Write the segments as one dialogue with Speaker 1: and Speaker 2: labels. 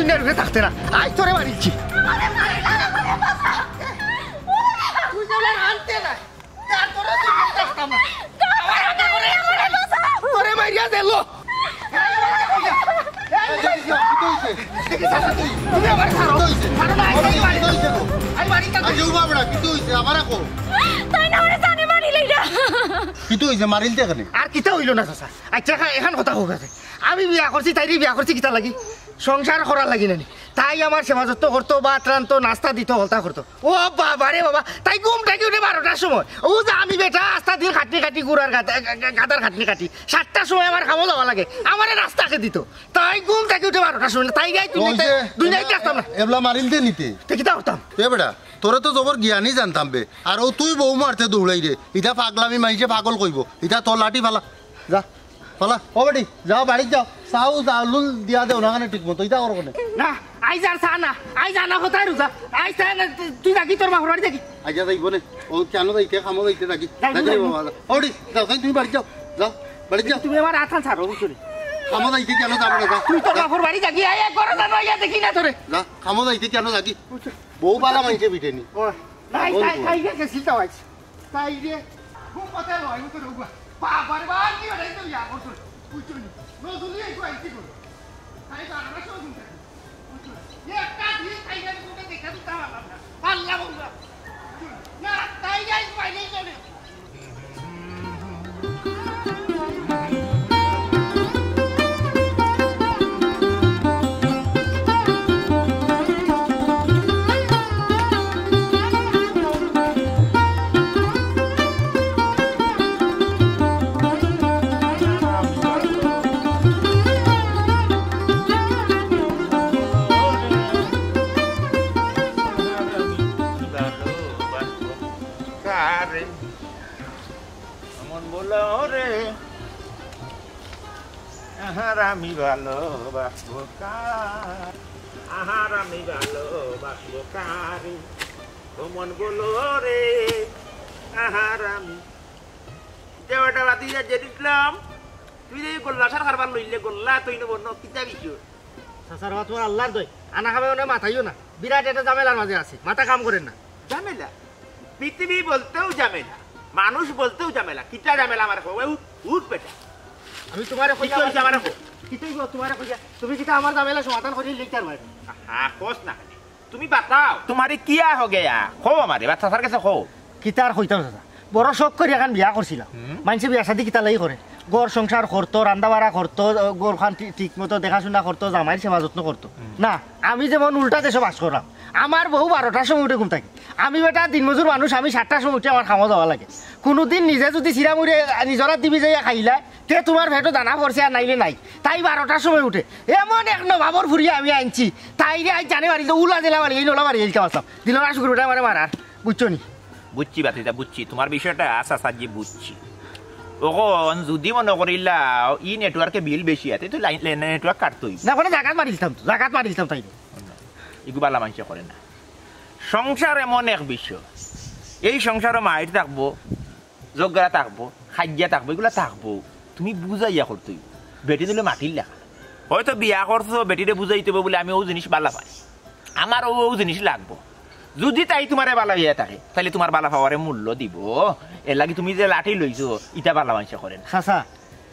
Speaker 1: দুনিয়ার উপরে থাকতে না আজ তোরে মারিছি তুই যেমন আনতে না তোরে মারিয়া দিল তুমি আমার ছাড়ো না আমি মারি
Speaker 2: তাই না ওরে জানে মারিলেই না
Speaker 3: কিতো হইছে মারিলতে কেন
Speaker 1: আর কিতা হইল না চাচা আচ্ছা এখন কথা হোক আছে আমি বিয়া করছি তাইরে বিয়া করছি কিতা লাগি সংসার করার লাগি নানি তাই আমার সেবা যত্ন করতো ভাত রানতো নাস্তা দিত হলতা করতো ও বাবা রে বাবা তাই ঘুম থাকি উঠে 12টার সময় ও যে আমি বেটা রাস্তা দিয়ে খাটনি কাটি গুড়ার গাদার খাটনি কাটি 7টার সময় আমার খামো যাওয়া লাগে আমারে রাস্তাকে দিত তাই ঘুম থাকি উঠে 12টার সময় তাই গাই দুনিয়ায় আসতাম না
Speaker 3: এবলা মারিলতে নিতে
Speaker 1: তো কিতা করতাম
Speaker 3: এ বেটা তোরে তো জবর জ্ঞানী জানতাম বে আর ও তুই বউ মারতে দৌড়াই রে ইটা পাগলামি মাইছে পাগল কইব ইটা তোর লাঠি ফালা যা ফালা ও বেটি যাও বাড়ি যাও চাউ চাউল দিয়া দেও না কানে ঠিক মতো ইটা করো কোনে
Speaker 1: না আইজ আর চা না আইজ আনা কোথায় রুজা আইজ তুই থাকি তোর মাহুর বাড়ি থাকি
Speaker 3: আইজা যাইব নে ও কেন যাইতে খামো যাইতে থাকি যাইব ও বেটি যাও তুমি বাড়ি যাও যাও বাড়ি যাও
Speaker 1: তুমি আমার আথান ছাড়ো বুঝলি
Speaker 3: খামো যাইতে কেন যাবে না
Speaker 1: তুই তোর মাহুর বাড়ি থাকি আয় ঘরে জানো আইয়া দেখি না তোরে
Speaker 3: যা খামো যাইতে কেন থাকি বউ বালা মাইছে বিটেনি
Speaker 1: তাই তাই তাই গেছি তো আইছ তাই রে খুব কথা লয় তো রুবা বাবার বাবা কি হরে তো ইয়া করছ বুঝছনি নজুলি এই কইছি কর তাই তো আমরা সব শুনতে বুঝছনি একটা দিন তাই গেল তোকে দেখা দিতে হবে না আল্লাহ বলবা না তাই যাই পাইলেই চলে
Speaker 4: আমি ভালোবাসবো কার আহার আমি ভালোবাসবো কারে মন বলো রে আহার আমি দেওয়াটা বাতি যে দিলাম তুই যে গোল্লা সার খাবার লইলে গোল্লা তুই নেব কিতা বিছু
Speaker 1: সাসার বাত তোমার আল্লাহর দই আনা খাবে না মাথাইও না বিরাট একটা ঝামেলার মাঝে আছে মাথা কাম করেন না
Speaker 4: ঝামেলা পৃথিবী বলতেও ঝামেলা মানুষ বলতেও ঝামেলা কিটা ঝামেলা আমার উঠ বেটা
Speaker 1: আমি তোমারে
Speaker 4: কি কইছ আমার
Speaker 1: কিতাই গো তোমারে কইয়া তুমি কিটা আমার ঝামেলা সমাধান করি লিখতার ভাই
Speaker 4: হ্যাঁ কোস না তুমি বাতাও তোমারে কিয়া हो गया খো আমারে বাচ্চা সার কাছে খো
Speaker 1: কিতার কইতাম দাদা বড় শখ করি এখন বিয়া করছিলাম মানুষে বিয়া শাদি কিতা লাগি করে ঘর সংসার করতো রান্না বাড়া করতো ঘর খান ঠিক মতো দেখাশোনা করতো জামাইয়ের সেবা যত্ন করতো না আমি যেমন উল্টা দেশে বাস করলাম আমার বহু 12টার সময় উঠে ঘুম থাকি আমি বেটা দিনমজুর মানুষ আমি 7টার সময় উঠে আমার খাওয়া যাওয়া লাগে কোনোদিন নিজে যদি চিরামুড়ি নিজরা দিবি যাইয়া খাইলা তে তোমার ভেটো দানা পড়ছে আর নাইলে নাই তাই 12টার সময় উঠে এমন এক নবাবর ফুরিয়ে আমি আনছি তাই রে আজ জানে বাড়ি উলা দিলা বাড়ি এই নোলা বাড়ি এই কামাতাম দিল না শুক্রটা আমার মারার বুঝছো নি
Speaker 4: বুঝছি বাতিটা বুঝছি তোমার বিষয়টা আশা সাজি বুঝছি ওখন যদি মনে করিলা ই নেটওয়ার্কে বিল বেশি আছে তো নেটওয়ার্ক কাটতই
Speaker 1: না কোনো জায়গা মারিলতাম তাই
Speaker 4: এগুলো বালা মানুষ করে না সংসার এমন এক বিষয় এই সংসারে মাইট থাকবো জগরা থাকবো খাদ্যা থাকবো এগুলো থাকবো তুমি বুঝাইয়া করতেই বেটি দিলে মাটির লেখা হয়তো বিয়া করছো বেটিরে বুঝাইতে বলে আমি ও জিনিস বালা পাই আমার ও জিনিস লাগবো যদি তাই তোমার বালা হইয়া থাকে তাহলে তোমার বালা পাওয়ারে মূল্য দিব এর লাগি তুমি যে লাঠি লইছো ইটা বালা মানুষ করে না
Speaker 1: চাচা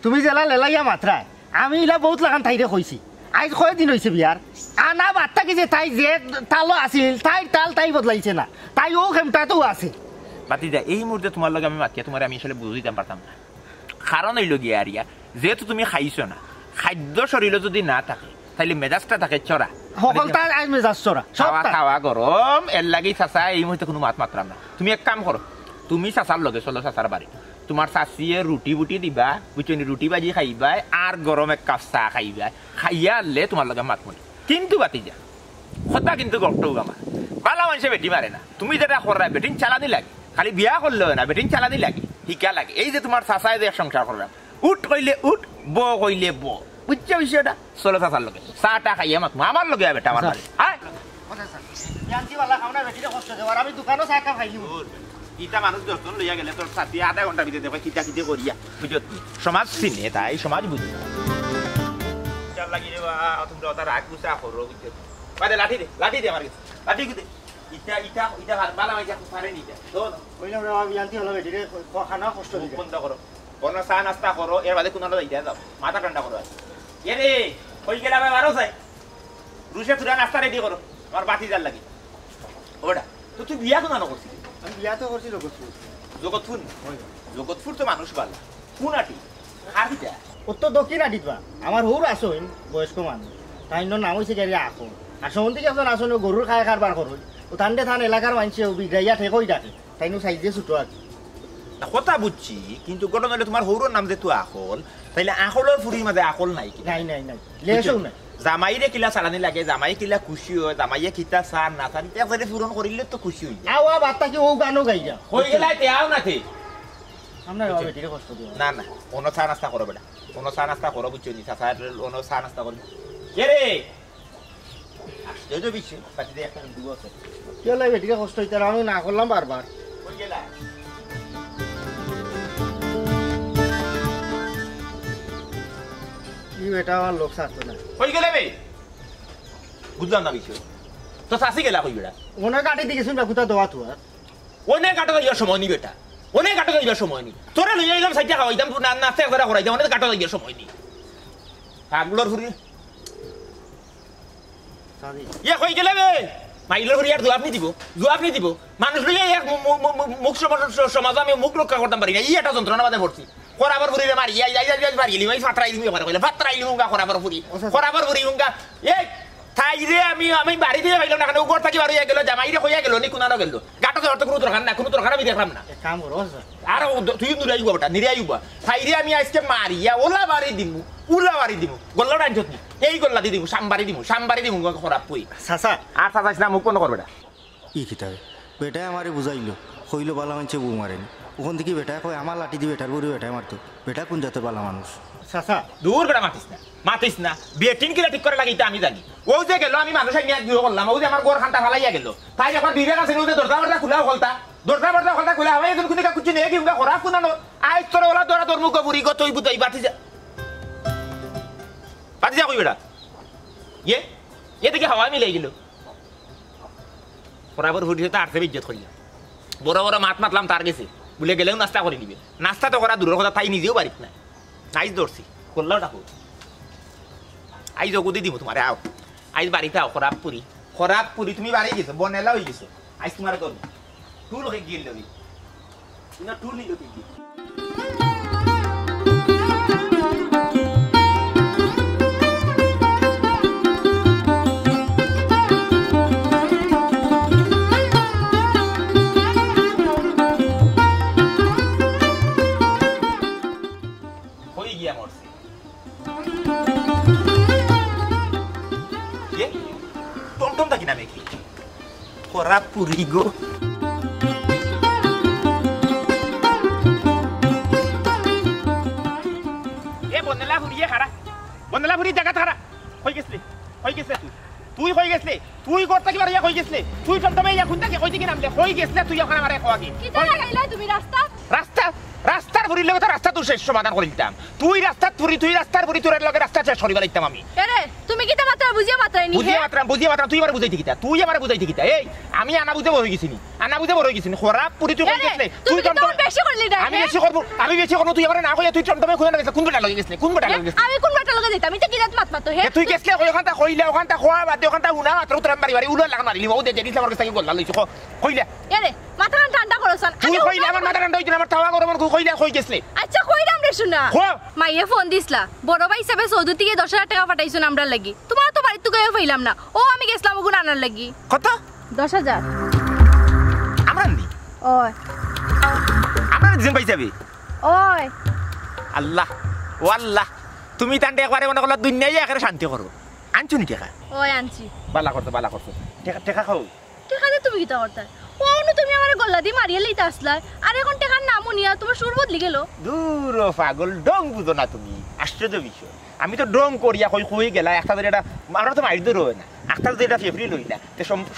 Speaker 1: তুমি জেলা লেলাইয়া মাত্রায় আমি ইলা বহুত লাগান ঠাইরে কইছি আজ কয়দিন হয়েছে বিয়ার আনা বার্তা কি যে তাই যে তালো আছিল তাই তাল তাই বদলাইছে না তাই ও খেমটাতেও আছে
Speaker 4: বাতি যা এই মুহূর্তে তোমার লগে আমি মাতিয়া তোমার আমি আসলে বুঝিতে পারতাম না কারণ হইল গিয়া আরিয়া যেহেতু তুমি খাইছো না খাদ্য শরীরে যদি না থাকে তাহলে মেজাজটা থাকে চড়া
Speaker 1: সকলটা আজ মেজাজ চড়া
Speaker 4: খাওয়া খাওয়া গরম এর লাগি চাচা এই মুহূর্তে কোনো মাত মাত্রাম না তুমি এক কাম করো তুমি চাচার লগে চলো চাচার বাড়ি তোমার চাচিয়ে রুটি বুটি দিবা বুঝছি রুটি বাজি খাইবা আর গরম এক কাপ চাহ খাইবা খাইয়া আনলে তোমার লগে মাত মরি কিন্তু বাতি যা কথা কিন্তু গর্তও আমার বালা মানুষে বেটি মারে না তুমি যেটা করা বেটিন চালানি লাগে খালি বিয়া করলেও না বেটিন চালানি লাগে শিকা লাগে এই যে তোমার চাচায় যে সংসার করলাম উঠ কইলে উঠ ব কইলে ব বুঝছো বিষয়টা চলো চাচার লগে চাহটা খাইয়া মাত আমার লগে বেটা আমার বাড়ি
Speaker 1: আমি দোকানও চাহ কাপ খাইলি
Speaker 4: ইটা মানুষ 10 জন লইয়া গেলে তোর সাথে আধা ঘন্টা ভিতরে দেখো কিটা কিতে করিয়া বুঝত সমাজ চিনে তাই সমাজ বুঝি আর লাগি রে বা তোমরা ওটা রাগ গুছা করো বুঝছো বাদে লাঠি দে আমার কাছে লাঠি গুদে ইটা বালা মাইজা পারে নি তো
Speaker 1: কইলাম রে আমি আনতি হলো বেটি রে খানা কষ্ট দিবে
Speaker 4: বন্ধ করো কোনো চা নাস্তা করো এর বাদে কোনো যাইতে যাও মাথা ঠান্ডা করো এ রে কই গেলা ভাই বারো যাই রুশে তুরা নাস্তা রেডি করো আমার বাতি জাল লাগি ওটা তো তুই বিয়া তো না করছিস
Speaker 1: আমি বিয়া তো করছি জগৎপুর
Speaker 4: জগৎপুর তো মানুষ ভালো কোনাটি হারিটা
Speaker 1: ও তো দক্ষিণ আদিতবা আমার হৌর আসইন বয়স্ক মানুষ তাই নাম হয়েছে গেলে আসন আর সন্ধিক একজন আসন গরুর খায় কারবার করুন ও থানতে থান এলাকার মানুষে বিগ্রাইয়া ঠেকই ডাকে তাই নো সাইজে ছুটো আর
Speaker 4: কথা বুঝছি কিন্তু ঘটনা হলে তোমার হৌরর নাম যে তুই আকল তাইলে আকলের ফুরির মাঝে আকল নাই কি
Speaker 1: নাই নাই নাই লেসও নাই
Speaker 4: জামাইরে কিলা চালানি লাগে জামাই কিলা খুশি হয় জামাইয়ে কিতা চান না চান একবারে পূরণ করিলে তো খুশি হই যায়
Speaker 1: আওয়া বার্তা কি ও গানও গাই যা
Speaker 4: হয়ে গেলে তেয়াও না থে
Speaker 1: আমরা বেটিরে কষ্ট দিও
Speaker 4: না না কোনো চা নাস্তা করো বেটা কোনো চা নাস্তা করো বুঝছো নি চাচা কোনো চা নাস্তা করবি কে রে আশ্চর্য বিষয় পাটি দিয়ে একটা দুগো আছে
Speaker 1: কি হলো বেটিরে কষ্ট হইতে আমি না করলাম বারবার
Speaker 4: হয়ে গেলা
Speaker 1: কি বেটা আমার লোক সারতো না
Speaker 4: হয়ে গেলে বে বুঝলাম না বিষয় তো চাষি গেলা কই বেটা
Speaker 1: ওনা কাটি দিয়েছুন বেকুতা দোয়া তো আর
Speaker 4: অনেক কাটা যাওয়ার সময় নি বেটা অনেক কাটা যাওয়ার সময় নি তোরা লইয়া এলাম সাইডে খাওয়াইতাম নাস্তা একবার করাইতাম অনেক কাটা যাওয়ার সময় নি পাগলোর ফুরি
Speaker 1: সাদি
Speaker 4: ইয়ে কই গেলে বে মাইলোর ফুরি আর জবাব নি দিব মানুষ লইয়া এক মুখ সমাজ আমি মুখ রক্ষা করতাম পারি না ই একটা যন্ত্রণা বাদে পড়ছি খরাবার ফুরি মারি যাই পারি গেলি ভাই ফাতরাই দিমি কথা কইলে ফাতরাই লিমুগা খরাবার ফুরি খরাবার ফুরি উঙ্গা এই তাই রে আমি বাড়ি দিয়ে পাইলাম না কেন উপর থাকি বাড়ি গেল জামাইরে কইয়া গেল নি কোনানো গেল গাটা তো কোনো দরকার না কোনো দরকার আমি দেখলাম না
Speaker 1: এক কাম করো স্যার
Speaker 4: আর তুই নুরে আইবা বেটা নিরে আইবা তাই রে আমি আজকে মারিয়া উলা বাড়ি দিমু গল্লা ডাঞ্জত নি এই গল্লা দি দিমু সামবারি দিমু খরাব কই
Speaker 1: সাসা
Speaker 4: আর সাজাইছ না মুখ কোন কর বেটা
Speaker 1: ই কিতাবে বেটাই আমারে বুঝাইলো কইলো বালা মানছে বউ মারেনি ওখান থেকে বেটা কয় আমার লাঠি দি বেটার বড়ি বেটাই মারতো বেটা কোন জাতের বালা মানুষ সাসা
Speaker 4: দূর বেটা মাতিস না বেটিন কিলা ঠিক করে লাগিতে আমি জানি ও যে গেল আমি মানুষ নিয়ে বিয়ে করলাম ও যে আমার গোর খানটা ফালাইয়া গেল তাই যখন বিবেক আছে ও যে দরজা খোলা খোলা হয় এখন কুদিকা কুচি নেই কি খরাব কোনানো আই তোর ওলা দরা তোর মুখ বুড়ি গো তুই বুতাই বাতি যা কই বেটা এ দেখে হাওয়া মিলাই গেল বরাবর ফুটিছে তো আর্থে ইজ্জত করিয়া বড় মাতলাম তার গেছে বলে গেলেও নাস্তা করে নিবে নাস্তা তো করা দূরের কথা তাই নিজেও বাড়িত না আইজ ধরছি করলেও ডাকো আইজ ওগুদি দিব তোমার আও আইজ বাড়িতে আও খরাব পুরি তুমি বাড়ি গেছো বনেলা হয়ে গেছো আইজ তোমার করবো টুল হয়ে গিয়ে লবি না টুল নিল কি খরাব পুরি গো এ বনেলা ফুরি জায়গা খারা হয়ে গেছলে তুই হয়ে গেছলে তুই করতে কি বাড়িয়া হয়ে গেছলে তুই টমটমে ইয়া খুনটা কে কইতে কি নামলে হয়ে গেছলে তুই ওখানে আমারে কোয়া কি
Speaker 2: কিটা লাগাইলা তুমি
Speaker 4: রাস্তার ফুরি লগে তো রাস্তা তোর শেষ সমাধান করে দিতাম তুই রাস্তার ফুরি তোর লগে রাস্তা শেষ করিবা দিতাম আমি
Speaker 2: এরে তুমি কিটা মাত্রা বুঝিয়া মাত্রাই নি
Speaker 4: বুঝিয়া মাত্রা তুই আমারে বুঝাইতে কিতা এই আমি আনা বুঝে বড় হয়ে গেছিনি খরাব পুরি তুই কই গেছলে তুই টমটম
Speaker 2: বেশি করলি না
Speaker 4: আমি বেশি করব তুই আমারে না কইয়া তুই টমটমে খুঁজে না কোন বেটা লগে গেছলে
Speaker 2: আমি কোন বেটা লগে যাইতাম আমি তো কিরাত মাত হে
Speaker 4: তুই গেছলে ওখানটা কইলে ওখানটা খোয়া বাদে ওখানটা হুনা মাত্র তোর বাড়ি উলা লাগা মারিলি ও দে জেডিস আমার কাছে গল্লা লইছ কইলে
Speaker 2: এরে মাথা ঠান্ডা করছন
Speaker 4: তুই কইলে আমার মাথা ঠান্ডা হইছে আমার তাওয়া গরম কইলে কই গেছলে
Speaker 2: আচ্ছা কইরাম রে শুনা মাইয়ে ফোন দিছলা বড় ভাই হিসাবে সৌদি থেকে 10,000 টাকা পাঠাইছুন আমরা লাগি তোমার তো বাড়ি তুই পাইলাম না ও আমি গেছলাম ওগুন আনার লাগি
Speaker 4: কত
Speaker 2: 10,000
Speaker 4: আমরা নি
Speaker 2: ওই
Speaker 4: আমরা দিন পাই যাবে
Speaker 2: ওই
Speaker 4: আল্লাহ ওয়াল্লাহ তুমি তান্ডে একবারে মনে করলা দুনিয়ায় একারে শান্তি করো আনছো নি টাকা
Speaker 2: ওই আনছি
Speaker 4: বালা করছো টাকা খাও
Speaker 2: টাকা দে তুমি কিটা করতে ওনো তুমি আমারে গল্লা দি মারিয়ে লইতে আসলা আর এখন টাকার নামও নিয়া তোমার সুর বদলি গেল
Speaker 4: দূর পাগল ডং বুঝো না তুমি আশ্চর্য বিষয় আমি তো ডং করিয়া কই গেলা একটা ধরে এটা আমরা তো মাইর ধরে না একটা যদি এটা ফেব্রি লই না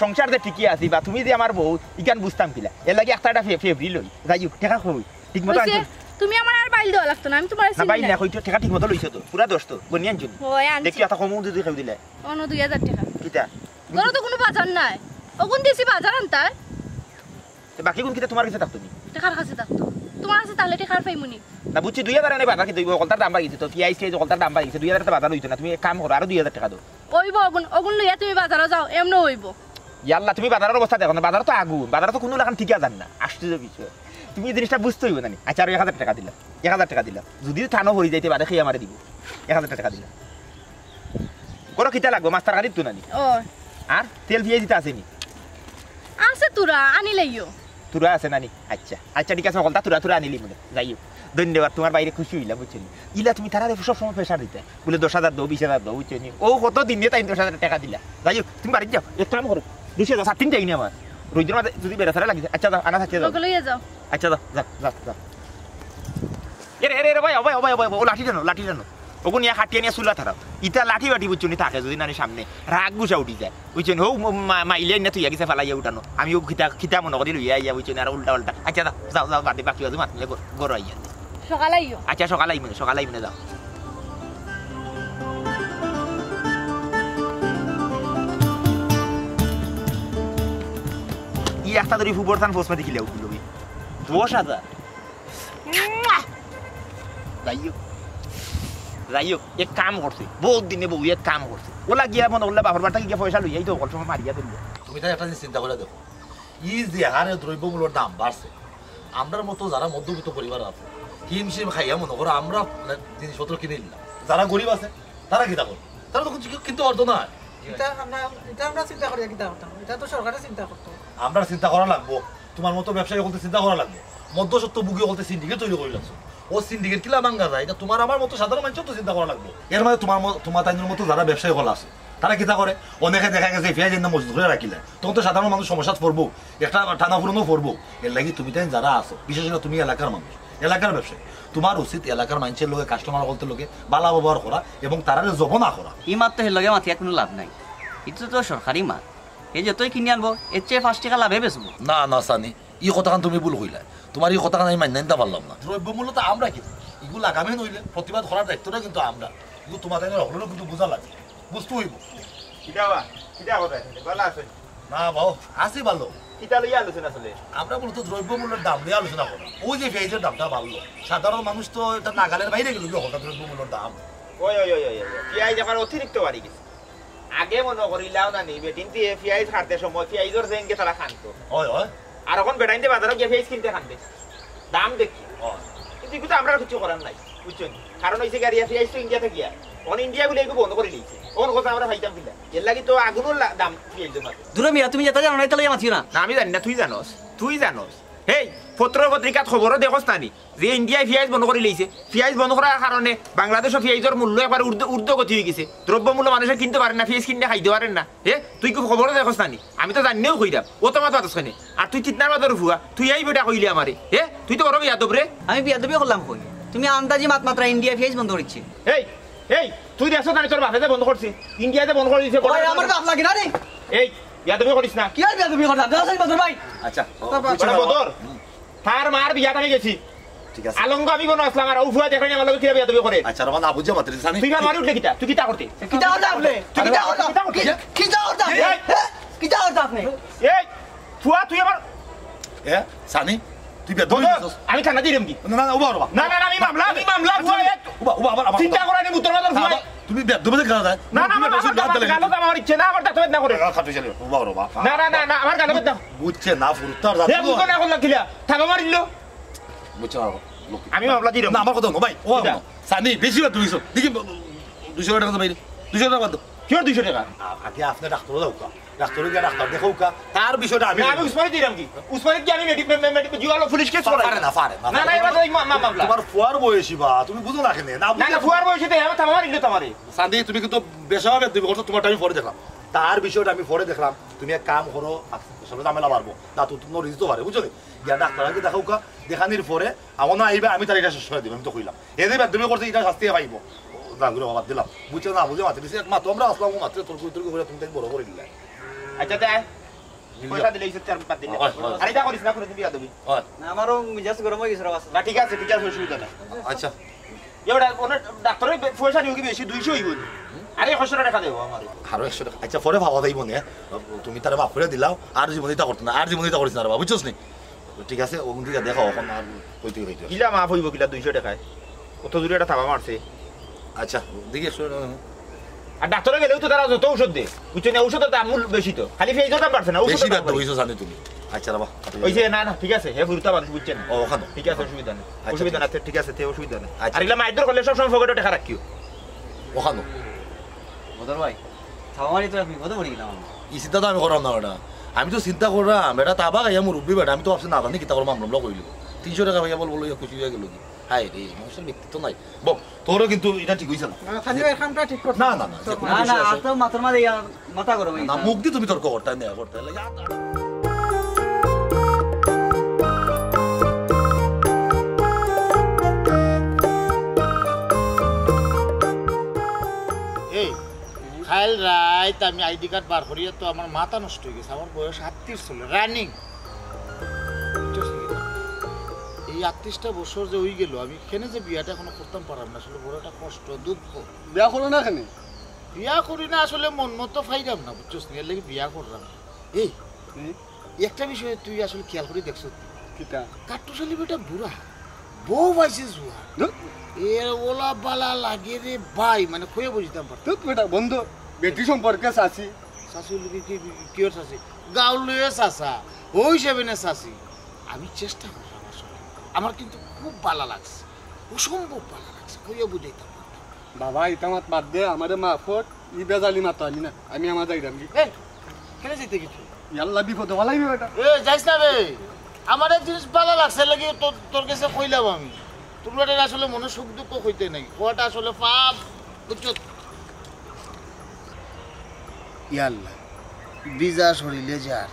Speaker 4: সংসার যে ঠিকই আছি বা তুমি যে আমার বউ ইকান বুঝতাম কিলা এর লাগে একটা ফেব্রি লই যাই টাকা কই ঠিক মতো
Speaker 2: তুমি আমার আর বাইল দেওয়া লাগতো না আমি তোমার
Speaker 4: না ভাই না কইতো টাকা ঠিক মতো লইছো তো পুরা দোষ তো বনি আনছো
Speaker 2: ওই আনছি
Speaker 4: দেখি এত কম যদি খাই দিলে
Speaker 2: অন্য 2000 টাকা
Speaker 4: কিটা
Speaker 2: ধরো তো কোনো বাজার নাই ওগুন দিছি বাজার আনতাই
Speaker 4: বাকি কোন কিটা তোমার কাছে থাকতো নি
Speaker 2: টাকার কাছে থাকতো তোমার কাছে তাহলে টাকার পাইমুনি
Speaker 4: না বুঝছি 2000 এনে বাজার কিন্তু কলতার দাম বাড়িছে তো পিআইস কে কলতার দাম বাড়িছে 2000 টাকা বাজার হইতো না তুমি এক কাম করো আর 2000 টাকা দাও
Speaker 2: ওইব ওগুন ওগুন লইয়া তুমি বাজারে যাও এমন হইব
Speaker 4: ইয়াল্লা তুমি বাজারের অবস্থা দেখো না বাজার তো আগুন বাজার তো কোনো লাগান ঠিক আছে না আশ্চর্য বিষয় তুমি এই জিনিসটা বুঝতে হইব না আচ্ছা আর 1000 টাকা দিলা 1000 টাকা দিলা যদি থানো হরি যাইতে বাদে খেয়ে আমারে দিব 1000 টাকা দিলা করো কিটা লাগবে মাস্টার গাড়ি তো নানি
Speaker 2: ও
Speaker 4: আর তেল পিএইচ দিতে আসেনি
Speaker 2: আছে তুরা আনি লইও
Speaker 4: তুরা আছে নানি আচ্ছা আচ্ছা ঠিক আছে কলতা তুরা আনিলি মনে যাইও ধন্যবাদ তোমার বাইরে খুশি হইলাম বুঝছেন ইলা তুমি তারা সব সময় প্রেশার দিতে বলে 10,000 দাও 20,000 দাও বুঝছেন ও কত দিন দিয়ে তাই 10,000 টাকা দিলা যাইও তুমি বাড়ি যাও এক কাম করো 200 3 যাইনি আমার রোজের মাঝে যদি বেড়া সারা লাগিছে আচ্ছা দাও আনা থাকতে দাও
Speaker 2: ওগুলো লইয়া যাও
Speaker 4: আচ্ছা দাও যাও এরে ভাই ও লাঠি জানো ওগুলো নিয়ে খাটিয়ে নিয়ে চুলা থারাও ইটা লাঠি বাটি বুঝছনি থাকে যদি নানি সামনে রাগ গুছা উঠি যায় বুঝছেন হো মাইলে না তুই গেছে ফেলাইয়া উঠানো আমিও খিতা মনে করি লইয়া আইয়া বুঝছেন আর উল্টা আচ্ছা যাও বাদে বাকি বাজু মাতলে গড় আইয়া
Speaker 2: সকালে আইও
Speaker 4: আচ্ছা সকালে আইমনে যাও ই একটা ধরি ফুবরতান পোস্ট মাটি খিলেও দিলবি 10,000 যাইও এক কাম করছে বহুত দিনে বউ এক কাম করছে ওলা গিয়া মনে ওলা বাপর বাড়ি গিয়া পয়সা লইয়াই তো অল্প সময় মারিয়া দিল
Speaker 5: তুমি তাই একটা জিনিস চিন্তা করে দেখো ই যে হারে দ্রব্যমূল্যের দাম বাড়ছে আমরার মতো যারা মধ্যবিত্ত পরিবার আছে হিমশিম খাইয়া মনে করো আমরা জিনিসপত্র কিনে নিলাম যারা গরিব আছে তারা কিনা করো তারা তো কিনতে পারতো না
Speaker 6: আমরা চিন্তা করি এটা তো সরকারের চিন্তা করতো
Speaker 5: আমরা চিন্তা করা লাগবো তোমার মতো ব্যবসায়ী বলতে চিন্তা করা লাগবে মধ্যসত্ত্ব বুকি বলতে সিন্ডিকেট তৈরি করে লাগছো ও সিন্ডিকেট কিলা ভাঙ্গা যায় এটা তোমার আমার মতো সাধারণ মানুষও তো চিন্তা করা লাগবে এর মানে তোমার তাইনের মতো যারা ব্যবসায়ী হল আছে তারা কিতা করে অনেকে দেখা গেছে পেঁয়াজ এনে মজুত করে রাখিলে তখন তো সাধারণ মানুষ সমস্যা পড়বো একটা টানা ফুরনো পড়বো এর লাগি তুমি তাই যারা আছো বিশেষ করে তুমি এলাকার মানুষ এলাকার ব্যবসায়ী তোমার উচিত এলাকার মানুষের লোকে কাস্টমার বলতে লোকে বালা ব্যবহার করা এবং তারা জব না করা
Speaker 7: ই মাত তো লগে মাতিয়া কোনো লাভ নাই এটা তো সরকারি মাত এই যতই কিনে আনবো এর চেয়ে 5 টাকা লাভে বেচবো
Speaker 5: না সানি ই কথাখান তুমি ভুল কইলা তোমার এই কথাখান আমি মান্য নিতে পারলাম না দ্রব্যমূল্য তো আমরা কিন্তু এগুলো লাগামে নইলে প্রতিবাদ করার দায়িত্বটা কিন্তু আমরা এগুলো তোমার তাই হলেও কিন্তু বোঝা লাগে বুঝতে হইব না বাবু আসি ভালো আমরা মূলত দ্রব্যমূল্যের দাম নিয়ে আলোচনা করা ওই যে পেঁয়াজের দামটা বাড়লো সাধারণ মানুষ তো এটা নাগালের বাইরে গেল হঠাৎ দ্রব্যমূল্যের দাম
Speaker 4: পিয়াইজ এখন অতিরিক্ত বাড়ি গেছে আগে মনে করিলাও না নি বেটিন দিয়ে পিয়াইজ খাটতে সময় পিয়াইজর জেঙ্গে তারা খানতো আর এখন বেটাইন দিয়ে বাজারে গিয়ে পিয়াইজ কিনতে খানতে দাম দেখি কিন্তু এগুলো আমরা কিছু করার নাই বুঝছেন কারণ হয়েছে গাড়িয়া পিয়াইজ তো ইন্ডিয়া থেকে অন ইন্ডিয়া বলে এগুলো বন্ধ করে নিয়েছে ওর কথা আমরা ভাইতাম কিনা এর লাগি তো আগুনের দাম পিয়াইজের মাত্র
Speaker 7: দূরে মিয়া তুমি যেটা জানো না তাহলে মাতিও না
Speaker 4: আমি জানি না তুই জানোস হেই পত্র পত্রিকাত খবরও দেখোস নানি যে ইন্ডিয়ায় পিয়াইজ বন্ধ করে লইছে পিয়াইজ বন্ধ করার কারণে বাংলাদেশও পিয়াইজের মূল্য একবার ঊর্ধ্বগতি হয়ে গেছে দ্রব্যমূল্য মানুষের কিনতে পারেন না পিয়াইজ কিনতে খাইতে পারেন না তুই কি খবরও দেখোস নানি আমি তো জানিও কইরাম ও তো মাত বাতাস খানে আর তুই চিতনার বাজার ভুয়া তুই এই বেটা কইলি আমারে তুই তো বড় বিয়াদব রে
Speaker 7: আমি বিয়াদবি করলাম কই তুমি আন্দাজি মাত্রা ইন্ডিয়া ফেজ বন্ধ করছে
Speaker 4: এই তুই দেখছ না তোর বাপে বন্ধ করছে ইন্ডিয়াতে বন্ধ করে দিয়েছে
Speaker 7: আমার বাপ লাগে না রে
Speaker 4: এই বিয়াদবি করিস না
Speaker 7: কি আর বিয়াদবি করলাম দাদা বদর ভাই
Speaker 5: আচ্ছা
Speaker 4: বদর তার মার বিয়াত আমি গেছি
Speaker 5: ঠিক আছে
Speaker 4: আলঙ্গ আমি কোন আসলাম আর উফুয়া দেখাই আমার লগে কি বিয়াদবি করে
Speaker 5: আচ্ছা রমান আবু যে মাত্র জানি
Speaker 4: তুই মারি উঠলে কিটা তুই কিটা করতে
Speaker 7: কিটা করতে আপনি কিটা করতে আপনি
Speaker 4: এই ফুয়া তুই আমার
Speaker 5: সানি তুই বে
Speaker 4: আমি থানা দিলাম কি
Speaker 5: না ওবা
Speaker 4: না আমি মামলা
Speaker 5: ওবা আবার
Speaker 4: চিন্তা করে নি উত্তর বাজার ফুয়া
Speaker 5: তুমি বে দুবে গাল দাও
Speaker 4: না আমার ইচ্ছে না আমার দাঁত না করে
Speaker 5: খাটু চলে ওবা
Speaker 4: না আমার গালে দাও
Speaker 5: বুঝছে না ফুরতার
Speaker 4: হে বুঝো না করলা কিলা থাবা মারিল
Speaker 5: বুঝছো
Speaker 4: আমি মামলা দিলাম
Speaker 5: না আমার কথা ভাই ও সানি বেশি বাদ তুইছো দেখি 200 টাকা বাইরে 200 টাকা বাদ
Speaker 4: কি 200 টাকা
Speaker 5: আগে আপনি ডাক্তার দাও ডাক্তার গিয়ে ডাক্তার দেখাও কা তার বিষয়টা আমি
Speaker 4: উসমানে দিলাম কি উসমানে কি আমি মেডিকেল জিওলো পুলিশ কেস করাই না এবার মামলা
Speaker 5: তোমার ফুয়ার বয়সী বা তুমি বুঝো না কেন
Speaker 4: না ফুয়ার বয়সীতে আমি থাবা মারিল তোমারে
Speaker 5: সান্দি তুমি কিন্তু বেশাবে তুমি করছো তোমারটা আমি পরে দেখলাম তার বিষয়টা আমি পরে দেখলাম তুমি এক কাম করো আসলে ঝামেলা পারবো না তো তোমার রিস্ক পারে বুঝছো গিয়া ডাক্তার আগে দেখাও কা দেখানির পরে আমার না আইবে আমি তার এটা শেষ করে দিব আমি তো কইলাম এদের তুমি করছে এটা শাস্তি পাইবো জাগুলো বাদ দিলাম বুঝছো না বুঝে মাত্র দিছি এক মাত্র আমরা আসলাম মাত্র তোর করে তুমি বড় করে দিলে
Speaker 4: আচ্ছা তাই পয়সা দিলে ইসে 4-5 দিন আর এটা করিস না কোনদিন বিয়া দিবি
Speaker 5: হয়
Speaker 7: না আমারও মিজাজ গরম হয়ে গেছে রাস্তা
Speaker 4: না ঠিক আছে অসুবিধা নাই
Speaker 5: আচ্ছা
Speaker 4: এবারে ওনা ডাক্তারের পয়সা নিও কি বেশি 200 হইব আরে 100 টাকা দেবো আমার
Speaker 5: আরো 100 টাকা আচ্ছা পরে ভাবা যাইব নে তুমি তারে মাফ করে দিলাও আর জীবন এটা করতে না আর জীবন এটা করিস না রে বাবা বুঝছস নি ঠিক আছে ওগুন থেকে দেখো এখন আর কইতে হইতো
Speaker 4: কিলা মাফ হইব কিলা 200 টাকায় কত দূরে এটা থাবা মারছে
Speaker 5: আচ্ছা দেখি
Speaker 4: আর ডাক্তারে গেলেও তো তারা যত ঔষধ দে বুঝছেন ঔষধের দাম বেশি তো খালি ফেজ দাম বাড়ছে না
Speaker 5: বেশি
Speaker 4: ঔষধের
Speaker 5: ব্যাপার
Speaker 4: দাম
Speaker 5: হইছো জানি তুমি আচ্ছা বাবা
Speaker 4: ওই যে না ঠিক আছে হে ফুরতা বাদ বুঝছেন
Speaker 5: ও ওখানে
Speaker 4: ঠিক আছে অসুবিধা নেই অসুবিধা না ঠিক আছে অসুবিধা নেই
Speaker 5: আচ্ছা।
Speaker 4: আর এগুলা মাইদর করলে সব সময় পকেটে টাকা রাখিও
Speaker 5: ওখানে
Speaker 7: বদর ভাই খাওয়ারি তো আপনি কত বড়ি গেলাম
Speaker 5: ই চিন্তা তো আমি করলাম না ওটা আমি তো চিন্তা করলাম এটা তাবা খাইয়া মুরব্বী বেটা আমি তো ভাবছি না জানি কিতা করলাম আমরা কইলো 300 টাকা ভাইয়া বলবো খুশি হয়ে গেল হাই রে মানুষের ব্যক্তিত্ব নাই বল তোরও কিন্তু এটা ঠিক হইছে না
Speaker 6: খালি ভাই কামটা ঠিক করতে
Speaker 5: না না না
Speaker 7: না না আর তো মাথার মাঝে মাথা গরম হয়ে
Speaker 5: না মুখ দিয়ে তুমি তর্ক করতে না করতে
Speaker 1: এই খাইল রাইত আমি আইডি কার্ড বার করিয়া তো আমার মাথা নষ্ট হয়ে গেছে আমার বয়স 38 ছিল রানিং এই 38টা বছর যে হয়ে গেল আমি কেন যে বিয়াটা এখনো করতাম পারলাম না আসলে বড় একটা কষ্ট দুঃখ
Speaker 8: বিয়া করো না কেন
Speaker 1: বিয়া করি না আসলে মন মতো ফাইলাম না বুঝছস এর লাগি বিয়া করলাম এই একটা বিষয় তুই আসলে খেয়াল করে দেখছ
Speaker 8: কিটা
Speaker 1: কাট্টুশালি বেটা বুড়া বউ পাইছে জুয়া এর ওলা বালা লাগে রে ভাই মানে কয়ে বুঝতাম পারতাম
Speaker 8: তো বেটা বন্ধু বেটি সম্পর্কে চাচি
Speaker 1: শাশু লোকে কি শাশি গাউলিয়ে চাষা ওই হিসেবে না শাশি আমি চেষ্টা করলাম আসলে আমার কিন্তু খুব ভালো লাগছে অসম্ভব ভালো লাগছে কইয়া বুঝাইতাম পারতাম
Speaker 8: বাবা ইতামাত বাদ দে আমারে মা ফট ই বেজালি মাতো আমি না আমি আমার যাইরাম কি
Speaker 1: এই কেন যেতে কিছু
Speaker 8: ইয়াল্লা বিপদ হওয়া লাগবে বেটা
Speaker 1: এ যাইস না রে আমার এক জিনিস ভালো লাগছে লাগে তোর কাছে কইলাম আমি তোমরা আসলে মনে সুখ দুঃখ হইতে নাই কোয়াটা আসলে পাপ বুঝছো ইয়াল্লা বিজা শরীরে যার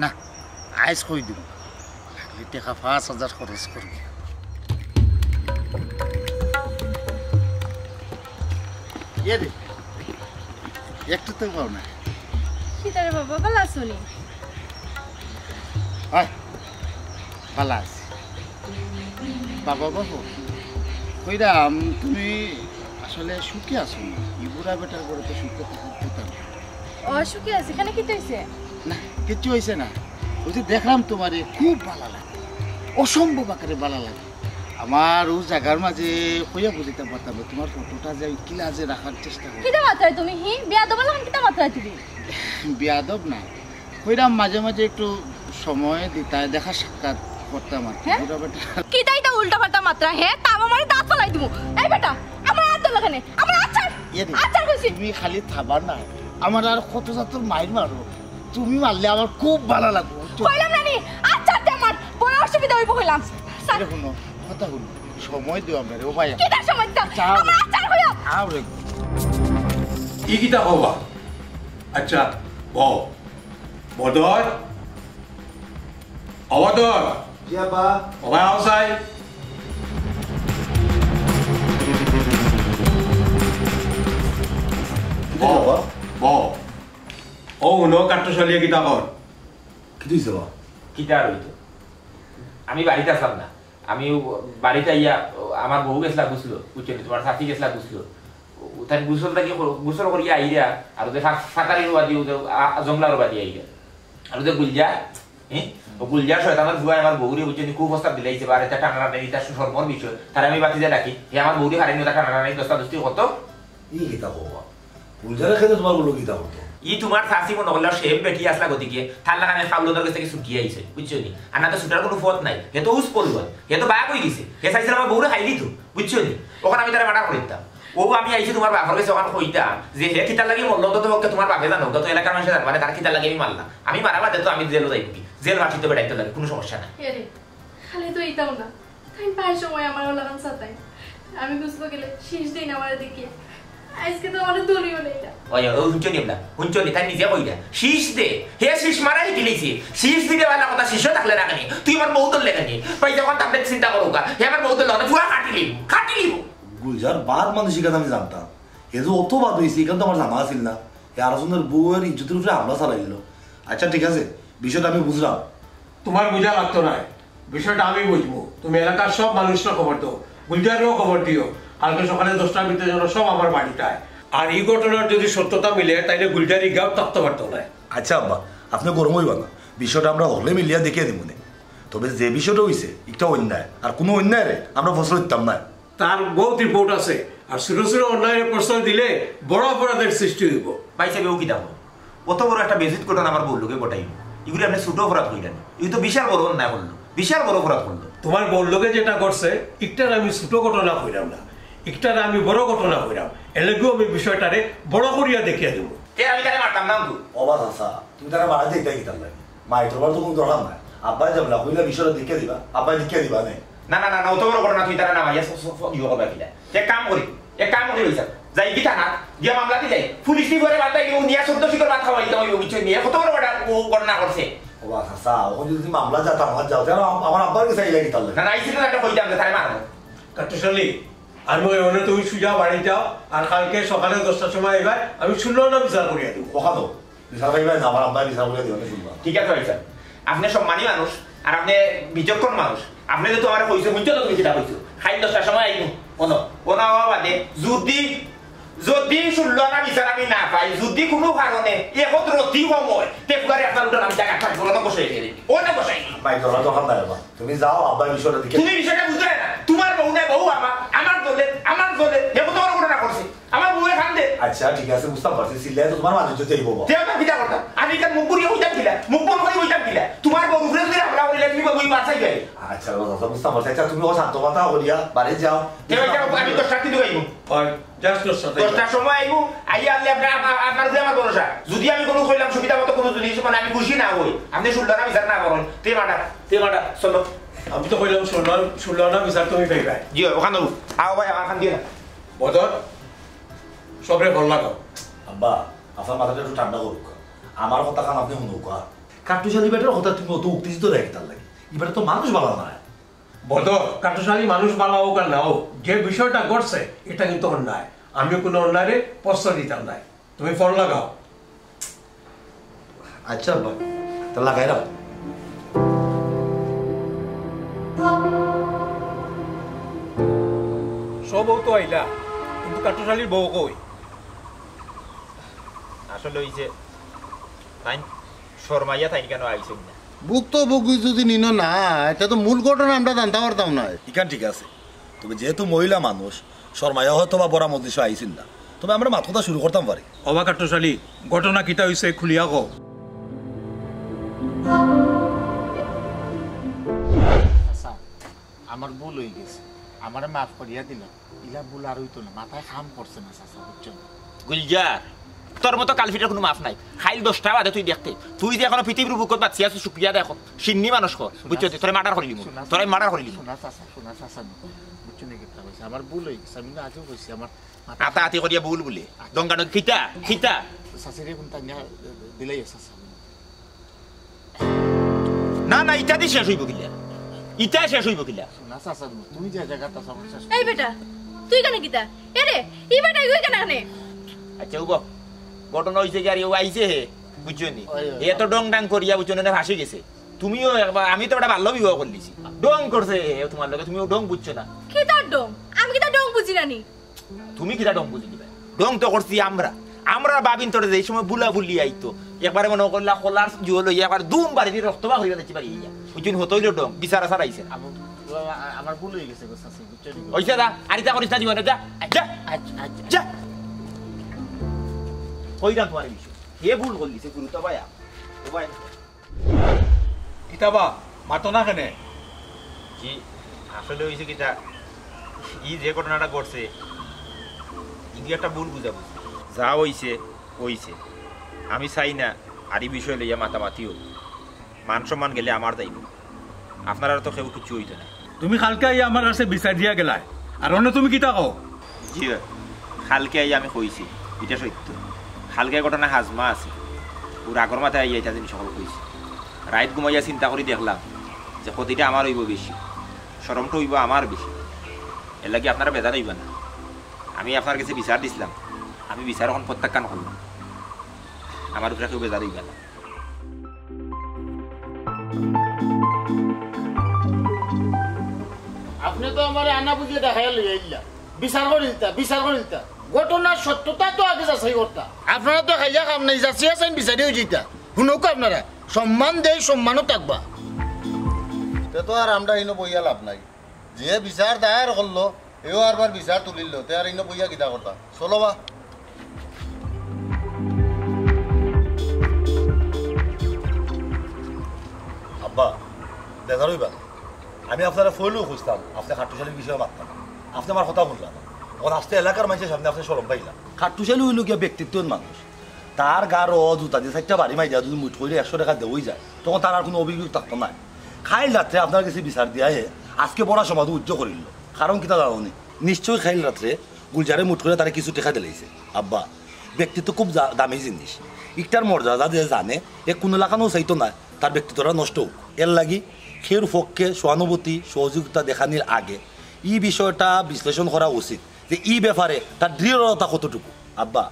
Speaker 1: না আইস কই দিব টাকা 5,000 খরচ করবি এ রে একটু তো পাও না
Speaker 2: সীতারে বাবা ভালো আছো নি
Speaker 1: আয় ভালো আছি বাবা বাবু কইরাম তুমি আসলে সুখে আছো না ইবুরা বেটার করে তো সুখে থাকতে
Speaker 2: অসুখী আছে এখানে কি হইছে
Speaker 1: না কিছু হয়েছে না ওই যে দেখলাম তোমারে খুব ভালো লাগে অসম্ভব আকারে ভালো লাগে আমার ও জায়গার মাঝে কইয়া বুঝতে পারতাম না তোমার ফটোটা যে কিলাজে রাখার চেষ্টা করি
Speaker 2: কিটা মাত্রায় তুমি হি বিয়া দেব লাগন কিটা মাত্রায় তুমি
Speaker 1: বিয়াদব না কইরাম মাঝে মাঝে একটু সময় দিতা দেখা সাক্ষাৎ করতাম আর কি বুড়া বেটা
Speaker 2: কিটাই তো উল্টা পাল্টা মাত্রা হে তা আমারে দাঁত ফলাই দিমু এই বেটা আমার হাত ধরে লাগানে আমার আচার আচার কইছি
Speaker 1: তুমি খালি থাবার না আমার আর কত জাতর মাইর মারো তুমি মারলে আমার খুব ভালো লাগবে
Speaker 2: কইলাম না নি আচার দে আমার বড় অসুবিধা হইব কইলাম স্যার
Speaker 1: শুনো কথা শুনো সময় দিও আমরা রে ও ভাই
Speaker 2: কিটা সময় দাও আমার আচার হইও
Speaker 1: আও রে
Speaker 9: ই কিতা কবা আচ্ছা বদর অবদর
Speaker 3: জিয়াবা
Speaker 9: অবাই আউসাই ও উনো কাট্টশালিয়া কিতা কর
Speaker 5: কি দিছে বা
Speaker 4: কিটা রইতো আমি বাড়িতে আসলাম না আমি বাড়িতে ইয়া আমার বউ গেছলা বুঝলো বুঝছেন তোমার সাথী গেছলা বুঝলো তাই গুসল করিয়া আইরা আর ওদের ফাঁকারি রোবা দিয়ে জংলা রোবা দিয়ে আইরা আর ওদের গুলজা গুলজার শয়তানের ভুয়া আমার বউরে বুঝছেন খুব প্রস্তাব দিলাইছে বা এটা টানা টানি এটা সর্বর বিষয় তার আমি বাতি দিয়ে ডাকি হে আমার বউরে হারাইনি ওটা টানা টানি দস্তা দস্তি কত
Speaker 5: ই কিতা কবা বুঝারে খেতে তোমার বলো কিতা হতো
Speaker 4: ই তোমার শাসি মনে করলে সেম বেটি আসলা গতিকে তার লাগানে ফাউলদের কাছ থেকে ছুটি আইছে বুঝছো নি আর না তো ছুটার কোনো পথ নাই হে তো উস পড়ল হে তো বায়া কই গেছে হে চাইছিল আমার বউরে খাইলি তো বুঝছো নি ওখানে আমি তারা মানা করে দিতাম ও আমি আইছি তোমার বাপর কাছে ওখানে কইতাম যে হে কিতার লাগি মরল তো পক্ষে তোমার বাপে জানো তো এলাকার মানুষ জানো মানে তার কিতার লাগি আমি মারলাম আমি মারা বাদে তো আমি জেলও যাইব কি জেল বাটিতে বেড়াইতে লাগে কোনো সমস্যা নাই
Speaker 2: রে খালি তো এইটাও না আমি পায়ের সময় আমার লাগান সাতাই আমি বুঝবো গেলে শেষ দিন আমার দেখি আজকে তো আমার দলিও নেই
Speaker 4: ওই হুঞ্চনি না হুঞ্চনি তাই নিজে কইরা শীষ দে হে শীষ মারাই দিলিছি শীষ দিতে বালা কথা শীষ থাকলে না কেন তুই আমার বউতল লেখানি পাই যখন তাদের চিন্তা করো কা হে আমার বউতল না পুরা কাটিলিব
Speaker 5: গুলজার বাদ মানসিকতা আমি জানতাম এ যে অত বাদ হয়েছে এখানে তো আমার জানা আছিল না এ আলোচনার বউয়ের ইজ্জতের উপরে হামলা চালাই দিল আচ্ছা ঠিক আছে, বিষয়টা আমি বুঝলাম।
Speaker 9: তোমার বোঝা লাগতো না, বিষয়টা আমি বুঝবো। তুমি এলাকার সব মানুষরা খবর দাও, গুলজারেও খবর দিও, কালকে সকালে 10টার ভিতরে যেন সব আমার বাড়িতে আয়। আর এই ঘটনার যদি সত্যতা মিলে তাইলে গুলজারি গাঁও থাকতে পারতো না।
Speaker 5: আচ্ছা আব্বা, আপনি গরম হইবা না, বিষয়টা আমরা হলে মিলিয়া দেখিয়ে দিব না। তবে যে বিষয়টা হয়েছে এটা অন্যায়, আর কোনো অন্যায় রে আমরা ফসল দিতাম না।
Speaker 9: তার বহুত রিপোর্ট আছে, আর ছোট ছোট অন্যায়ের প্রশ্রয় দিলে বড় অপরাধের সৃষ্টি হইব।
Speaker 4: ভাই সাহেব ও কি দাম অত বড় একটা বেজিত ঘটনা আমার বললোকে গোটাই, এগুলি আপনি ছোট অপরাধ কইলেন, এই তো বিশাল বড় অন্যায় করলো, বিশাল বড় অপরাধ করলো।
Speaker 9: তোমার বললোকে যেটা করছে একটার আমি ছোট ঘটনা কইলাম না, একটার আমি বড় ঘটনা কইলাম, এলাকেও আমি বিষয়টারে বড় করিয়া দেখিয়া দেবো।
Speaker 4: আমি তারা মারতাম না তো
Speaker 5: অবাধ আসা, তুমি তারা বাড়াতে এটা গিতার লাগে মা, এটার তো কোনো দরকার নাই। আব্বাই যাবলা কইলা বিষয়টা দেখিয়ে দিবা, আব্বাই দেখিয়ে দিবা নাই।
Speaker 4: না না না না, অত বড় ঘটনা তুই তারা নামাইয়া ইয়ে করবা কিনা। এক কাম করি হইছা যাই কি থানা গিয়া মামলা দিলে পুলিশ নি করে বাদ দিও নিয়া 14 শিকর মাথা হইতা ওই বিষয় নিয়ে কত বড় ও ঘটনা করছে।
Speaker 5: অবাধ আসা, ওখান যদি মামলা যাতা আমার যাও তাহলে আমার আব্বার কাছে আইলা গিতার লাগে।
Speaker 4: না না, আইছিল একটা কইতাম যে তাই মারবো।
Speaker 9: কাটুশালী আর মই ওনে তুমি সুজা বাড়ি যাও, আর কালকে সকালে 10টার সময় আইবা, আমি 16 না বিচার করিয়া দেব।
Speaker 5: ওখানো বিচার করিবা না, আমার আব্বাই বিচার করিয়া দিবা না শুনবা।
Speaker 4: ঠিক আছে ভাই স্যার, আপনি সম্মানী মানুষ আর আপনি বিচক্ষণ মানুষ, আপনি যেহেতু আমার কইছো বুঝছো তো তুমি যেটা কইছো খাই 10টার সময় আইবো কোন বাদে যদি 16 না বিচার আমি না পাই, যদি কোনো কারণে এখন রতি সময় তেফুয়ারে আপনার উঠে আমি জায়গা থাকবো না, বসাই দিয়ে ও না বসাই
Speaker 5: ভাই দরকার দরকার নাই বাবা, তুমি যাও আব্বাই বিষয়টা দেখে।
Speaker 4: তুমি বিষয়টা বুঝতে না, তোমার বউ নাই বউ আমার দলে এ কত বড় ঘটনা করছে, আমার বউয়ে খান দে।
Speaker 5: আচ্ছা ঠিক আছে, বুঝতে পারছি, সিলাই তো তোমার মানুষ যদি আইবো
Speaker 4: তেও না বিটা করতাম আমি কান মুখ পুরিয়ে হইতাম কিলা, মুখ বন্ধ করে হইতাম কিলা, তোমার বউ উপরে যদি আমরা হইলে তুমি বই বাঁচাই যাই।
Speaker 5: আচ্ছা বাবা বুঝতে পারছি। আচ্ছা তুমি ও শান্ত কথা করিয়া বাড়ি যাও।
Speaker 4: তেও এটা আমি 10টা দিতে আইবো,
Speaker 9: হয় জাস্ট
Speaker 4: 10টার সময় আইবো, আইয়া আনলে আপনার উপরে আমার ভরসা। যদি আমি কোনো কইলাম সুবিধা মতো কোনো জিনিস মানে আমি খুশি না হই, আপনি 16 না বিচার না করেন, তে মাটা চলো।
Speaker 9: আমি তো কইলাম 16 না বিচার তুমি পাইবা।
Speaker 4: জি ওখানে আও ভাই আমার খান দিয়ে না
Speaker 9: বদর সবরে ভাল লাগাও।
Speaker 5: আব্বা আপনার মাথাটা একটু ঠান্ডা করুক, আমার কথা কান আপনি শুনুক। কাটুশালী বেটার কথা তুমি অত উত্তেজিত রেখে তার লাগে, এবারে তো মানুষ ভালো না।
Speaker 9: বদর কাটুশালী মানুষ ভালো হোক আর না হোক, যে বিষয়টা ঘটছে এটা কিন্তু অন্যায়, আমি কোনো অন্যায়ের প্রশ্রয় দিতাম নাই, তুমি ফল লাগাও।
Speaker 5: আচ্ছা আব্বা তা লাগাই রাখ।
Speaker 9: সব বউ তো আইলা, কিন্তু কাটুশালীর বউ কই?
Speaker 4: আসলে হইছে তাই শর্মাইয়া তাই কেন আইছে না
Speaker 3: বুক তো বুক যদি নিন না, এটা তো মূল ঘটনা আমরা জানতে পারতাম না।
Speaker 5: ইখান ঠিক আছে, তবে যেহেতু মহিলা মানুষ শর্মাইয়া হয়তো বা বড় মধ্যে আইসিন না, তবে আমরা মাথা শুরু করতাম পারি।
Speaker 9: অবা কাটুশালী ঘটনা কিতা হইছে খুলিয়া কও।
Speaker 10: আচ্ছা আমার ভুল হয়ে গেছে, আমারে মাফ করিয়া দিল, ইলা ভুল আর হইতো না, মাথায় কাম করছে না চাচা বুঝছো।
Speaker 4: গুলজার তোর মতো কালফিটার কোনো মাফ নাই, খাইল 10টা বাদে তুই দেখতে, তুই যে এখনো পৃথিবীর বুকত বাঁচি আছিস সুপ্রিয়া দেখো সিন্নি মানুষ কর বুঝছো, তোরে মার্ডার করিলি তোরে মার্ডার করিলি।
Speaker 10: শোনা চাচা বুঝছো নাকি কথা কইছে, আমার ভুল হয়ে গেছে, আমি না আগেও কইছি আমার
Speaker 4: আতা আতি করিয়া ভুল বলে দঙ্গানো খিতা
Speaker 10: চাচিরে কোনটা নিয়া দিলাই চাচা।
Speaker 4: না না ইটা দিয়ে শেষ হইব কিলা, ইটা শেষ হইব কিলা।
Speaker 10: শোনা চাচা তুমি যে জায়গাটা সমস্যা।
Speaker 2: এই বেটা তুই কেন কিতা এরে ই বেটা তুই কেন এখানে?
Speaker 4: আচ্ছা উব ঘটনা হইছে কি আর ও আইছে হে বুঝছো নি, এত ডং ডাং করিয়া বুঝছো না ভাসি গেছে। তুমিও আমি তো একটা ভালো বিবাহ করলিছি, ডং করছে তোমার লগে, তুমিও ডং বুঝছো না।
Speaker 2: কি তার ডং? আমি কি তার ডং বুঝি নানি?
Speaker 4: তুমি কিটা ডং বুঝি দিবে? ডং তো করছি আমরা বাবিন তোর যে সময় বুলা বুলি আইতো একবারে মনে করলা খোলার জুল হইয়া একবার দুম বাড়ি দিয়ে রক্ত বা হইয়া যাচ্ছি পারি ইয়া বুঝুন হতইল ডং বিচার আসার আইছে।
Speaker 10: আমার ভুল হয়ে গেছে চাচি বুঝছো নি।
Speaker 4: হইছে দা আরিতা করিস না জীবনে, যা যা যা কইরা তোমার বিষয় হে ভুল করলিছে গুরু তো ভাইয়া ও ভাই
Speaker 8: কিতাবা মাতো না কেনে?
Speaker 4: জি আসলে হইছে কিটা ই যে ঘটনাটা ঘটছে ইগি একটা ভুল বুঝাবো, যা হইছে হইছে, আমি চাই না আর এই বিষয় লইয়া মাতামাতি হোক, মান সম্মান গেলে আমার দায়িব, আপনারা তো কেউ কিছু হইতো না।
Speaker 9: তুমি কালকে আইয়া আমার কাছে বিচার দিয়া গেলাই, আর অন্য তুমি কিতা কও?
Speaker 4: জি কালকে আইয়া আমি কইছি এটা সত্য, কালকে ঘটনা হাজমা আছে, ওর আগর মাথায় আইয়া এটা জিনিস সকল কইছি, রাইত ঘুমাইয়া চিন্তা করি দেখলাম যে ক্ষতিটা আমার হইব বেশি, শরমটা হইব আমার বেশি, এর লাগে আপনারা বেজার হইবা না। আমি আপনার কাছে বিচার দিছিলাম, আমি বিচার এখন প্রত্যাখ্যান করলাম, আমার উপরে কেউ বেজার হইবা না।
Speaker 10: আপনি তো আমার আনা বুঝিয়ে দেখাই লই আইলা বিচার করে দিতা ঘটনার সত্যতা তো আগে যাচাই করতা আপনারা তো খাইয়া কাম নাই যাচ্ছি আছেন বিচারি হয়ে যেতা শুনুক আপনারা সম্মান দেয় সম্মানও থাকবা
Speaker 3: তে তো আর আমরা ইনো বইয়া লাভ নাই যে বিচার দায়ের করলো এও আরবার বিচার তুলিল তে আর ইনো বইয়া কিতা করতা চলো বা
Speaker 5: আব্বা দেখা রইবা আমি আপনারা ফইলেও খুঁজতাম আপনি খাট্টুশালীর বিষয়ে মারতাম আপনি আমার কথা শুনলাম এখন আসতে এলাকার মানুষের সামনে আপনি সরম পাইলাম খাট্টুশালী হইল গিয়া ব্যক্তিত্বের মানুষ তার গার জুতা দিয়ে চারটা বাড়ি মাই দেওয়া যদি মুঠ করে 100 টাকা দেওয়াই যায় তখন তার আর কোনো অভিযোগ থাকতো না খাইল রাত্রে আপনার কাছে বিচার দিয়া আজকে বড় সমাধি উজ্জ্ব করিল কারণ কিতা জানি নিশ্চয়ই খাইল রাত্রে গুলজারে মুঠ করে তারা কিছু টেকা দিলাইছে আব্বা ব্যক্তিত্ব খুব দামি জিনিস ইটার মর্যাদা যে জানে এ কোনো লাগানো চাইতো না তার ব্যক্তিত্বটা নষ্ট হোক এর লাগি খের পক্ষে সহানুভূতি সহযোগিতা দেখানির আগে এই বিষয়টা বিশ্লেষণ করা উচিত যে এই ব্যাপারে তার দৃঢ়তা কতটুকু আব্বা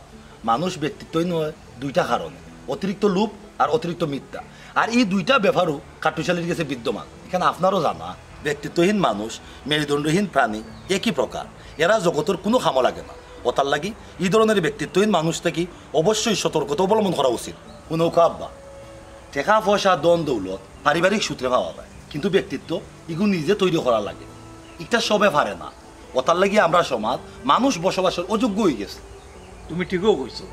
Speaker 5: মানুষ ব্যক্তিত্বই নয় দুইটা কারণে অতিরিক্ত লোভ আর অতিরিক্ত মিথ্যা আর এই দুইটা ব্যাপারও খাট্টুশালীর কাছে বিদ্যমান এখানে আপনারও জানা ব্যক্তিত্বহীন মানুষ মেরুদণ্ডহীন প্রাণী একই প্রকার এরা জগতের কোনো খামো লাগে না ওটার লাগি এই ধরনের ব্যক্তিত্বহীন মানুষ থেকে অবশ্যই সতর্কতা অবলম্বন করা উচিত কোনো আব্বা টাকা পয়সা দন দৌলত পারিবারিক সূত্রে পাওয়া যায় কিন্তু ব্যক্তিত্ব এগুলো নিজে তৈরি করা লাগে এটা সবে পারে না ওটার লাগি আমরা সমাজ মানুষ বসবাসের অযোগ্য হয়ে গেছে
Speaker 9: তুমি ঠিকও কইছো